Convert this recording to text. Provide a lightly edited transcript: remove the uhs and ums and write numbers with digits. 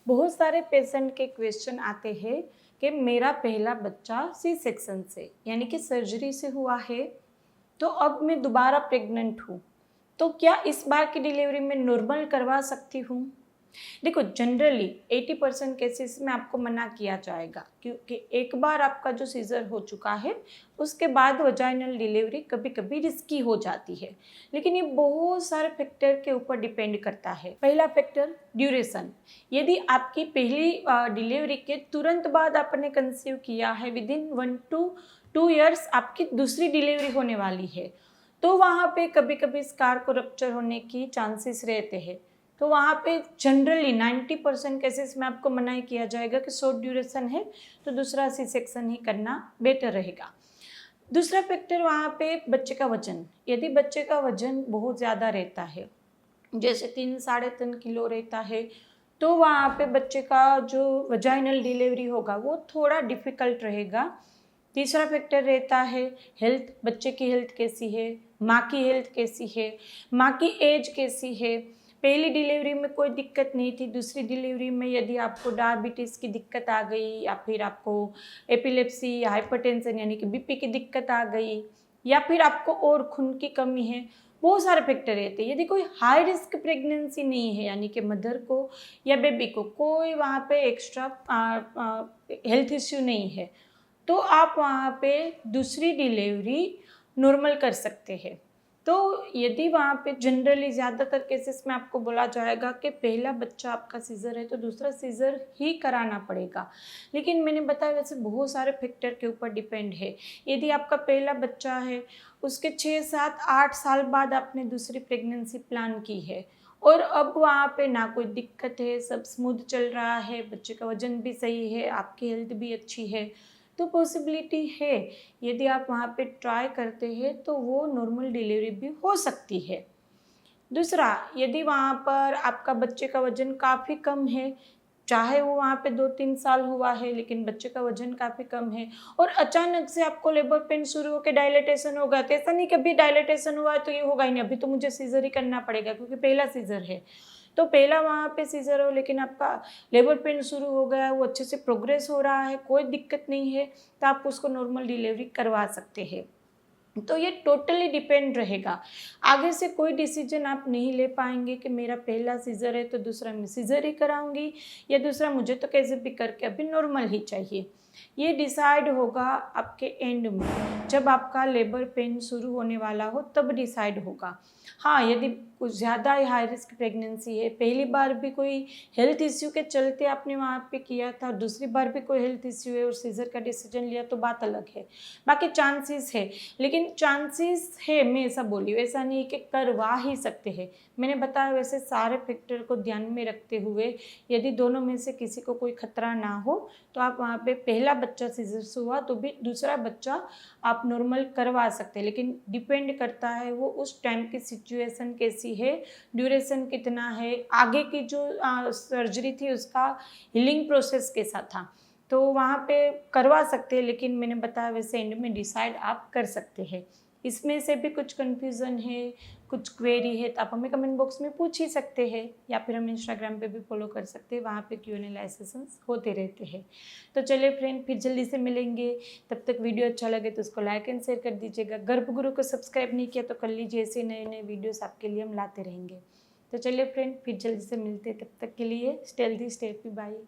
बहुत सारे पेशेंट के क्वेश्चन आते हैं कि मेरा पहला बच्चा सी सेक्शन से यानी कि सर्जरी से हुआ है, तो अब मैं दोबारा प्रेग्नेंट हूँ, तो क्या इस बार की डिलीवरी में नॉर्मल करवा सकती हूँ? देखो, जनरली 80% केसेस में आपको मना किया जाएगा, क्योंकि एक बार आपका जो सीजर हो चुका है उसके बाद वजाइनल डिलीवरी कभी कभी रिस्की हो जाती है। लेकिन ये बहुत सारे फैक्टर के ऊपर डिपेंड करता है। पहला फैक्टर ड्यूरेशन। यदि आपकी पहली डिलीवरी के तुरंत बाद आपने कंसीव किया है, विद इन 1 to 2 ईयर्स आपकी दूसरी डिलीवरी होने वाली है, तो वहाँ पे कभी कभी स्कार को रप्चर होने की चांसेस रहते हैं। तो वहाँ पे जनरली 90% केसेस में आपको मना किया जाएगा कि शॉर्ट ड्यूरेशन है तो दूसरा सी सेक्शन ही करना बेटर रहेगा। दूसरा फैक्टर वहाँ पे बच्चे का वजन। यदि बच्चे का वजन बहुत ज़्यादा रहता है, जैसे 3-3.5 किलो रहता है, तो वहाँ पे बच्चे का जो वजाइनल डिलीवरी होगा वो थोड़ा डिफ़िकल्ट रहेगा। तीसरा फैक्टर रहता है हेल्थ। बच्चे की हेल्थ कैसी है, माँ की हेल्थ कैसी है, माँ की एज कैसी है। पहली डिलीवरी में कोई दिक्कत नहीं थी, दूसरी डिलीवरी में यदि आपको डायबिटीज़ की दिक्कत आ गई, या फिर आपको एपिलेप्सी या हाइपरटेंशन यानी कि बीपी की दिक्कत आ गई, या फिर आपको और खून की कमी है, बहुत सारे फैक्टर रहते हैं। यदि कोई हाई रिस्क प्रेगनेंसी नहीं है, यानी कि मदर को या बेबी को कोई वहाँ पे एक्स्ट्रा हेल्थ इश्यू नहीं है, तो आप वहाँ पे दूसरी डिलीवरी नॉर्मल कर सकते हैं। तो यदि वहाँ पे जनरली ज़्यादातर केसेस में आपको बोला जाएगा कि पहला बच्चा आपका सीज़र है तो दूसरा सीज़र ही कराना पड़ेगा। लेकिन मैंने बताया वैसे बहुत सारे फैक्टर के ऊपर डिपेंड है। यदि आपका पहला बच्चा है, उसके 6-7-8 साल बाद आपने दूसरी प्रेगनेंसी प्लान की है और अब वहाँ पे ना कोई दिक्कत है, सब स्मूथ चल रहा है, बच्चे का वजन भी सही है, आपकी हेल्थ भी अच्छी है, तो पॉसिबिलिटी है यदि आप वहाँ पे ट्राई करते हैं तो वो नॉर्मल डिलीवरी भी हो सकती है। दूसरा, यदि वहाँ पर आपका बच्चे का वजन काफ़ी कम है, चाहे वो वहाँ पे 2-3 साल हुआ है लेकिन बच्चे का वजन काफ़ी कम है और अचानक से आपको लेबर पेन शुरू होकर डायलेटेशन होगा, तो ऐसा नहीं कभी डायलेटेशन हुआ है तो ये होगा ही नहीं, अभी तो मुझे सीजर ही करना पड़ेगा क्योंकि पहला सीजर है। तो पहला वहाँ पे सीजर हो लेकिन आपका लेबर पेन शुरू हो गया, वो अच्छे से प्रोग्रेस हो रहा है, कोई दिक्कत नहीं है, तो आप उसको नॉर्मल डिलीवरी करवा सकते हैं। तो ये टोटली डिपेंड रहेगा। आगे से कोई डिसीजन आप नहीं ले पाएंगे कि मेरा पहला सीज़र है तो दूसरा मैं सीज़र ही कराऊंगी, या दूसरा मुझे तो कैसे भी करके अभी नॉर्मल ही चाहिए। ये डिसाइड होगा आपके एंड में, जब आपका लेबर पेन शुरू होने वाला हो तब डिसाइड होगा। हाँ, यदि कुछ ज़्यादा ही हाई रिस्क प्रेगनेंसी है, पहली बार भी कोई हेल्थ इश्यू के चलते आपने वहाँ पे किया था, दूसरी बार भी कोई हेल्थ इश्यू है और सीज़र का डिसीजन लिया, तो बात अलग है। बाकी चांसेस है, लेकिन चांसेस है, मैं ऐसा बोली हूँ, ऐसा नहीं कि करवा ही सकते हैं। मैंने बताया वैसे सारे फैक्टर को ध्यान में रखते हुए यदि दोनों में से किसी को कोई खतरा ना हो तो आप वहाँ पे पहला बच्चा सीजर से हुआ तो भी दूसरा बच्चा आप नॉर्मल करवा सकते हैं। लेकिन डिपेंड करता है वो उस टाइम की सिचुएशन कैसी है, ड्यूरेशन कितना है, आगे की जो सर्जरी थी उसका हीलिंग प्रोसेस कैसा था, तो वहाँ पे करवा सकते हैं। लेकिन मैंने बताया वैसे एंड में डिसाइड आप कर सकते हैं। इसमें से भी कुछ कन्फ्यूज़न है, कुछ क्वेरी है, तो आप हमें कमेंट बॉक्स में पूछ ही सकते हैं, या फिर हम इंस्टाग्राम पे भी फॉलो कर सकते हैं, वहाँ पे Q&A लाइव सेशंस होते रहते हैं। तो चलिए फ्रेंड, फिर जल्दी से मिलेंगे। तब तक वीडियो अच्छा लगे तो उसको लाइक एंड शेयर कर दीजिएगा। गर्भगुरु को सब्सक्राइब नहीं किया तो कर लीजिए, ऐसे नए नए वीडियोज़ आपके लिए हम लाते रहेंगे। तो चलिए फ्रेंड, फिर जल्दी से मिलते हैं, तब तक के लिए stay healthy, stay happy, bye.